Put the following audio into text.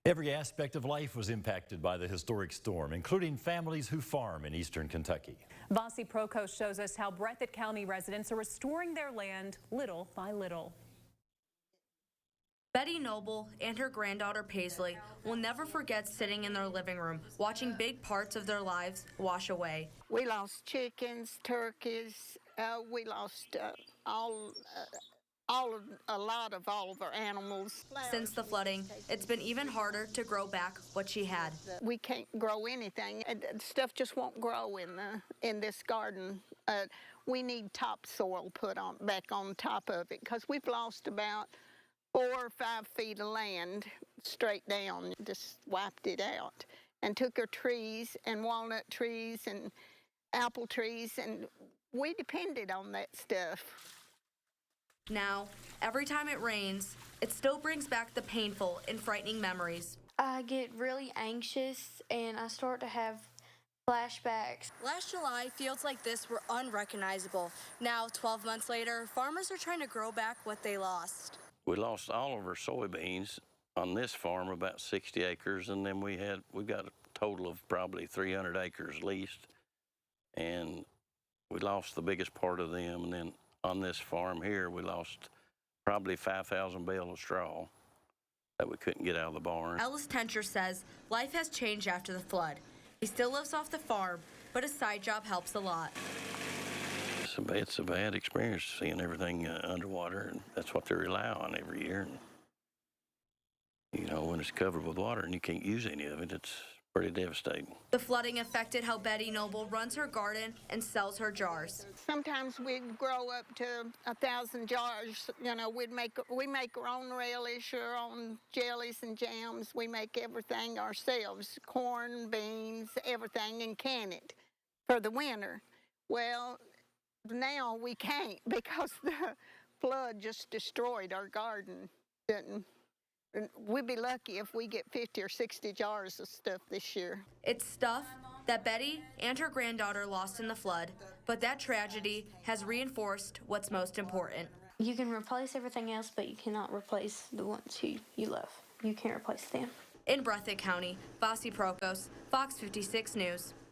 Every aspect of life was impacted by the historic storm, including families who farm in eastern Kentucky. Vasi Prokos shows us how Breathitt County residents are restoring their land little by little. Betty Noble and her granddaughter Paisley will never forget sitting in their living room, watching big parts of their lives wash away. We lost chickens, turkeys, we lost a lot of all of our animals. Since the flooding, it's been even harder to grow back what she had. We can't grow anything. Stuff just won't grow in this garden. We need topsoil put back on top of it because we've lost about 4 or 5 feet of land straight down. Just wiped it out and took our trees and walnut trees and apple trees, and we depended on that stuff. Now, every time it rains, it still brings back the painful and frightening memories. I get really anxious and I start to have flashbacks. Last July, fields like this were unrecognizable. Now, 12 months later, farmers are trying to grow back what they lost. We lost all of our soybeans on this farm, about 60 acres, and then we got a total of probably 300 acres leased, and we lost the biggest part of them. And then on this farm here, we lost probably 5,000 bales of straw that we couldn't get out of the barn. Ellis Tencher says life has changed after the flood. He still lives off the farm, but his side job helps a lot. It's a bad experience seeing everything underwater, and that's what they rely on every year. And, you know, when it's covered with water and you can't use any of it, it's pretty devastating. The flooding affected how Betty Noble runs her garden and sells her jars. Sometimes we'd grow up to 1,000 jars. You know, we make our own relish, our own jellies and jams. We make everything ourselves, corn, beans, everything, and can it for the winter. Well, now we can't because the flood just destroyed our garden. We'd be lucky if we get 50 or 60 jars of stuff this year. It's stuff that Betty and her granddaughter lost in the flood, but that tragedy has reinforced what's most important. You can replace everything else, but you cannot replace the ones who you love. You can't replace them. In Breathitt County, Vasi Prokos, Fox 56 News.